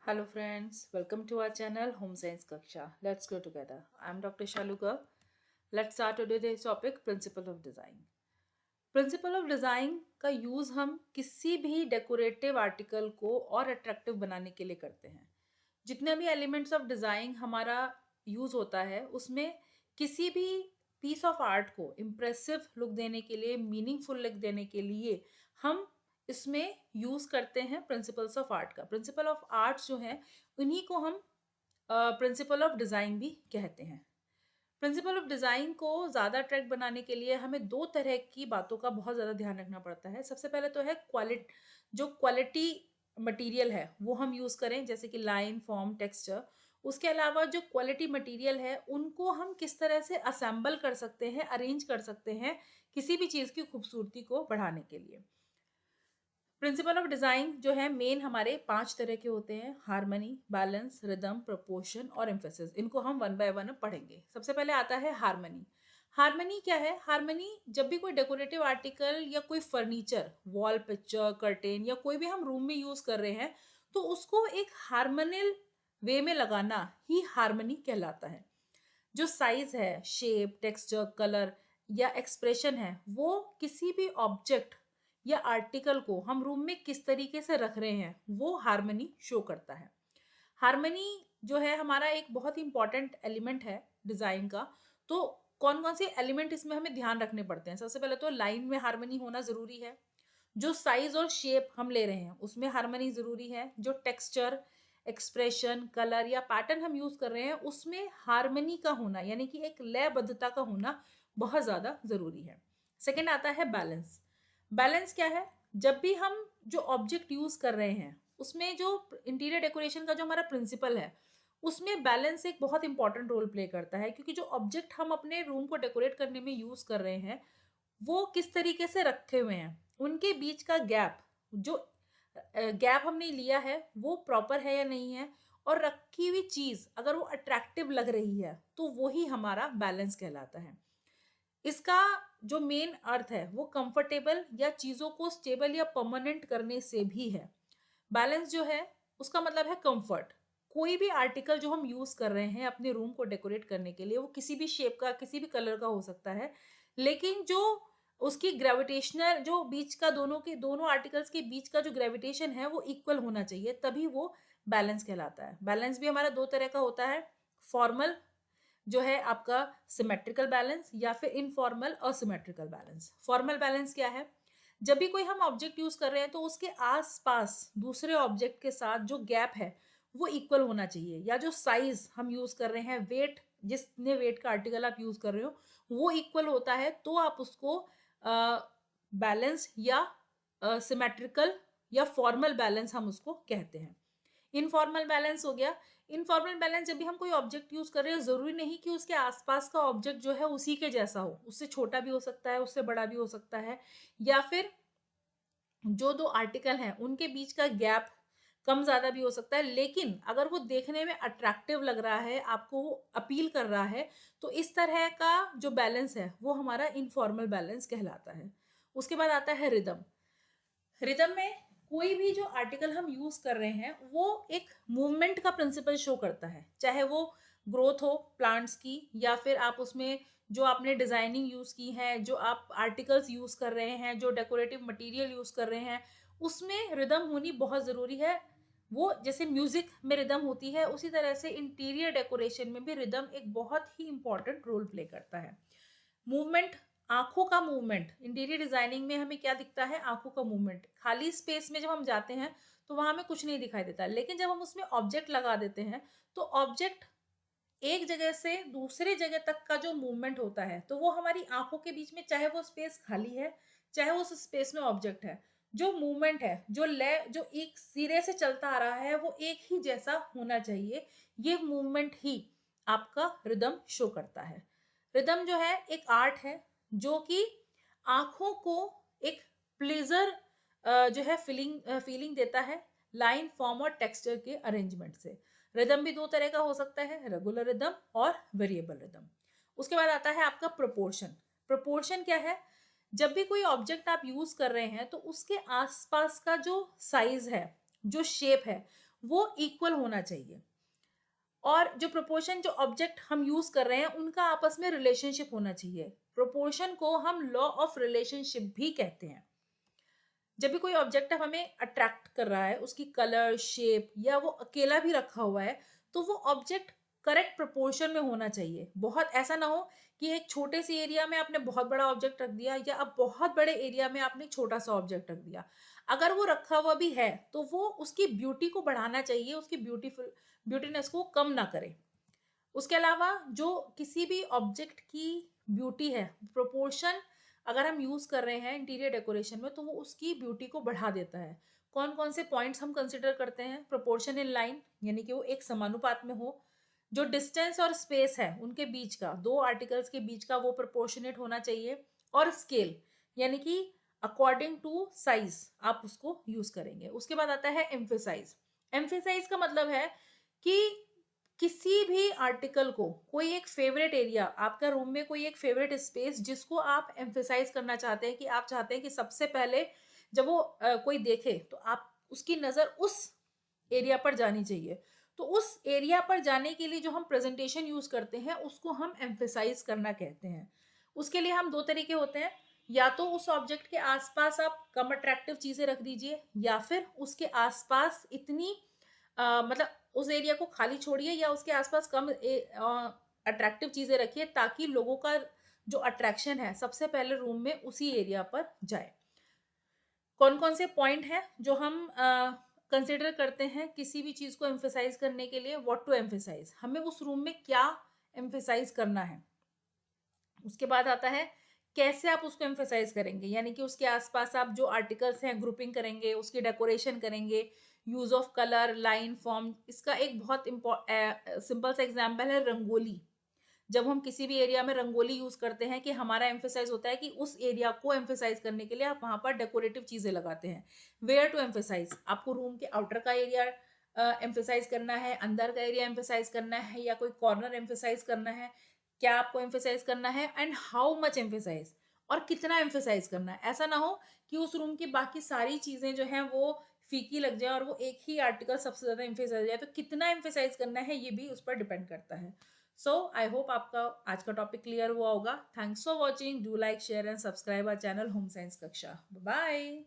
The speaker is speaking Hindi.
Hello friends, welcome to our channel Home Science Kaksha. Let's go together. I'm Dr. Shaluka. Let's start today's topic Principle of Design. Principle of design का यूज़ हम किसी भी डेकोरेटिव आर्टिकल को और अट्रैक्टिव बनाने के लिए करते हैं। जितने भी एलिमेंट्स ऑफ डिज़ाइन हमारा यूज़ होता है उसमें किसी भी पीस ऑफ आर्ट को इम्प्रेसिव लुक देने के लिए, मीनिंगफुल लुक देने के लिए हम इसमें यूज़ करते हैं प्रिंसिपल्स ऑफ आर्ट का। प्रिंसिपल ऑफ आर्ट जो है उन्हीं को हम प्रिंसिपल ऑफ डिज़ाइन भी कहते हैं। प्रिंसिपल ऑफ डिज़ाइन को ज़्यादा अट्रैक्ट बनाने के लिए हमें दो तरह की बातों का बहुत ज़्यादा ध्यान रखना पड़ता है। सबसे पहले तो है क्वालिटी मटेरियल है वो हम यूज़ करें, जैसे कि लाइन, फॉर्म, टेक्सचर। उसके अलावा जो क्वालिटी मटेरियल है उनको हम किस तरह से असेंबल कर सकते हैं, अरेंज कर सकते हैं किसी भी चीज़ की खूबसूरती को बढ़ाने के लिए। प्रिंसिपल ऑफ डिज़ाइन जो है मेन हमारे 5 तरह के होते हैं: हार्मनी, बैलेंस, रिदम, प्रोपोर्शन और एम्फेसिस। इनको हम वन बाय वन पढ़ेंगे। सबसे पहले आता है हार्मनी। हार्मनी क्या है? हार्मनी जब भी कोई डेकोरेटिव आर्टिकल या कोई फर्नीचर, वॉल पिक्चर, कर्टेन या कोई भी हम रूम में यूज कर रहे हैं तो उसको एक हार्मोनियल वे में लगाना ही हार्मनी कहलाता है। जो साइज है, शेप, टेक्सचर, कलर या एक्सप्रेशन है वो किसी भी ऑब्जेक्ट या आर्टिकल को हम रूम में किस तरीके से रख रहे हैं वो हार्मनी शो करता है। हार्मनी जो है हमारा एक बहुत ही इंपॉर्टेंट एलिमेंट है डिजाइन का। तो कौन कौन से एलिमेंट इसमें हमें ध्यान रखने पड़ते हैं? सबसे पहले तो लाइन में हार्मनी होना जरूरी है। जो साइज और शेप हम ले रहे हैं उसमें हार्मनी जरूरी है। जो टेक्सचर, एक्सप्रेशन, कलर या पैटर्न हम यूज कर रहे हैं उसमें हार्मनी का होना, यानी कि एक लयबद्धता का होना बहुत ज्यादा जरूरी है। सेकेंड आता है बैलेंस। बैलेंस क्या है? जब भी हम जो ऑब्जेक्ट यूज कर रहे हैं उसमें जो इंटीरियर डेकोरेशन का जो हमारा प्रिंसिपल है उसमें बैलेंस एक बहुत इंपॉर्टेंट रोल प्ले करता है, क्योंकि जो ऑब्जेक्ट हम अपने रूम को डेकोरेट करने में यूज कर रहे हैं वो किस तरीके से रखे हुए हैं, उनके बीच का गैप, जो गैप हमने लिया है वो प्रॉपर है या नहीं है, और रखी हुई चीज अगर वो अट्रैक्टिव लग रही है तो वो ही हमारा बैलेंस कहलाता है। इसका जो मेन अर्थ है वो कंफर्टेबल या चीजों को स्टेबल या परमानेंट करने से भी है। बैलेंस जो है उसका मतलब है कंफर्ट। कोई भी आर्टिकल जो हम यूज कर रहे हैं अपने रूम को डेकोरेट करने के लिए वो किसी भी शेप का, किसी भी कलर का हो सकता है, लेकिन जो उसकी ग्रेविटेशनल, जो बीच का, दोनों आर्टिकल्स के बीच का जो ग्रेविटेशन है वो इक्वल होना चाहिए, तभी वो बैलेंस कहलाता है। बैलेंस भी हमारा दो तरह का होता है: फॉर्मल जो है आपका सिमेट्रिकल बैलेंस, या फिर इनफॉर्मल और सिमेट्रिकल बैलेंस। फॉर्मल बैलेंस क्या है? जब भी कोई हम ऑब्जेक्ट यूज कर रहे हैं तो उसके आसपास दूसरे ऑब्जेक्ट के साथ जो गैप है वो इक्वल होना चाहिए, या जो साइज हम यूज कर रहे हैं, वेट, जितने वेट का आर्टिकल आप यूज कर रहे हो वो इक्वल होता है तो आप उसको बैलेंस या सिमेट्रिकल या फॉर्मल बैलेंस हम उसको कहते हैं। इनफॉर्मल बैलेंस हो गया। इनफॉर्मल बैलेंस जब भी हम कोई ऑब्जेक्ट यूज कर रहे हैं जरूरी नहीं कि उसके आसपास का ऑब्जेक्ट जो है उसी के जैसा हो, उससे छोटा भी हो सकता है, उससे बड़ा भी हो सकता है, या फिर जो दो आर्टिकल हैं उनके बीच का गैप कम ज्यादा भी हो सकता है, लेकिन अगर वो देखने में अट्रैक्टिव लग रहा है, आपको वो अपील कर रहा है, तो इस तरह का जो बैलेंस है वो हमारा इनफॉर्मल बैलेंस कहलाता है। उसके बाद आता है रिदम। रिदम में कोई भी जो आर्टिकल हम यूज कर रहे हैं वो एक मूवमेंट का प्रिंसिपल शो करता है, चाहे वो ग्रोथ हो प्लांट्स की, या फिर आप उसमें जो आपने डिजाइनिंग यूज की है, जो आप आर्टिकल्स यूज कर रहे हैं, जो डेकोरेटिव मटेरियल यूज कर रहे हैं, उसमें रिदम होनी बहुत जरूरी है। वो जैसे म्यूजिक में रिदम होती है उसी तरह से इंटीरियर डेकोरेशन में भी रिदम एक बहुत ही इंपॉर्टेंट रोल प्ले करता है। मूवमेंट, आंखों का मूवमेंट, इंटीरियर डिजाइनिंग में हमें क्या दिखता है? आंखों का मूवमेंट। खाली स्पेस में जब हम जाते हैं तो वहां हमें कुछ नहीं दिखाई देता, लेकिन जब हम उसमें ऑब्जेक्ट लगा देते हैं तो ऑब्जेक्ट एक जगह से दूसरे जगह तक का जो मूवमेंट होता है तो वो हमारी आंखों के बीच में, चाहे वो स्पेस खाली है चाहे वो उस स्पेस में ऑब्जेक्ट है, जो मूवमेंट है, जो लय, जो एक सिरे से चलता आ रहा है वो एक ही जैसा होना चाहिए। ये मूवमेंट ही आपका रिदम शो करता है। रिदम जो है एक आर्ट है जो कि आंखों को एक प्लेजर जो है फीलिंग देता है लाइन, फॉर्म और टेक्सचर के अरेंजमेंट से। रिदम भी दो तरह का हो सकता है: रेगुलर रिदम और वेरिएबल रिदम। उसके बाद आता है आपका प्रोपोर्शन। प्रोपोर्शन क्या है? जब भी कोई ऑब्जेक्ट आप यूज कर रहे हैं तो उसके आसपास का जो साइज है, जो शेप है, वो इक्वल होना चाहिए। और जो प्रोपोर्शन जो ऑब्जेक्ट हम यूज कर रहे हैं उनका आपस में रिलेशनशिप होना चाहिए। प्रोपोर्शन को हम लॉ ऑफ रिलेशनशिप भी कहते हैं। जब भी कोई ऑब्जेक्ट हमें अट्रैक्ट कर रहा है, उसकी कलर, शेप, या वो अकेला भी रखा हुआ है, तो वो ऑब्जेक्ट करेक्ट प्रोपोर्शन में होना चाहिए। बहुत ऐसा ना हो कि एक छोटे से एरिया में आपने बहुत बड़ा ऑब्जेक्ट रख दिया, या अब बहुत बड़े एरिया में आपने एक छोटा सा ऑब्जेक्ट रख दिया। अगर वो रखा हुआ भी है तो वो उसकी ब्यूटी को बढ़ाना चाहिए, उसकी ब्यूटीनेस को कम ना करे। उसके अलावा जो किसी भी ऑब्जेक्ट की ब्यूटी है, प्रोपोर्शन अगर हम यूज कर रहे हैं इंटीरियर डेकोरेशन में, तो वो उसकी ब्यूटी को बढ़ा देता है। कौन कौन से पॉइंट्स हम कंसिडर करते हैं? प्रोपोर्शन इन लाइन, यानी कि वो एक समानुपात में हो। जो डिस्टेंस और स्पेस है उनके बीच का, दो आर्टिकल्स के बीच का, वो प्रोपोर्शनेट होना चाहिए। और स्केल, यानी कि अकॉर्डिंग टू साइज आप उसको यूज करेंगे। उसके बाद आता है एम्फेसाइज। एम्फेसाइज का मतलब है कि किसी भी आर्टिकल को, कोई एक फेवरेट एरिया, आपका रूम में कोई एक फेवरेट स्पेस जिसको आप एम्फेसाइज करना चाहते हैं, कि आप चाहते हैं कि सबसे पहले जब वो कोई देखे तो आप उसकी नजर उस एरिया पर जानी चाहिए। तो उस एरिया पर जाने के लिए जो हम प्रेजेंटेशन यूज करते हैं उसको हम एम्फेसाइज करना कहते हैं। उसके लिए हम दो तरीके होते हैं। या तो उस ऑब्जेक्ट के आसपास आप कम अट्रैक्टिव चीजें रख दीजिए, या फिर उसके आसपास इतनी मतलब उस एरिया को खाली छोड़िए, या उसके आसपास कम अट्रैक्टिव चीजें रखिए, ताकि लोगों का जो अट्रैक्शन है सबसे पहले रूम में उसी एरिया पर जाए। कौन कौन से पॉइंट हैं जो हम कंसिडर करते हैं किसी भी चीज को एम्फेसाइज करने के लिए? व्हाट टू एम्फेसाइज, हमें उस रूम में क्या एम्फेसाइज करना है। उसके बाद आता है कैसे आप उसको एम्फेसाइज करेंगे, यानी कि उसके आसपास आप जो आर्टिकल्स हैं ग्रुपिंग करेंगे, उसकी डेकोरेशन करेंगे, use of colour, line, form. इसका एक बहुत सिंपल सा एग्जांपल है रंगोली। जब हम किसी भी एरिया में रंगोली यूज करते हैं, कि हमारा एम्फेसाइज होता है कि उस एरिया को एम्फेसाइज करने के लिए आप वहां पर डेकोरेटिव चीजें लगाते हैं। वेयर टू एम्फेसाइज, आपको रूम के आउटर का एरिया एम्फेसाइज करना है, अंदर का एरिया एम्फेसाइज करना है, या कोई कॉर्नर एम्फेसाइज करना है, क्या आपको एम्फेसाइज करना है, एंड हाउ मच एम्फेसाइज, और कितना एम्फेसाइज करना है। ऐसा ना हो कि उस रूम की बाकी सारी चीजें जो हैं वो फीकी लग जाए और वो एक ही आर्टिकल सबसे ज्यादा एम्फेसाइज हो जाए। तो कितना एम्फेसाइज करना है ये भी उस पर डिपेंड करता है। सो आई होप आपका आज का टॉपिक क्लियर हुआ होगा। Thanks for watching, do like, share and subscribe our channel home science कक्षा। बाय।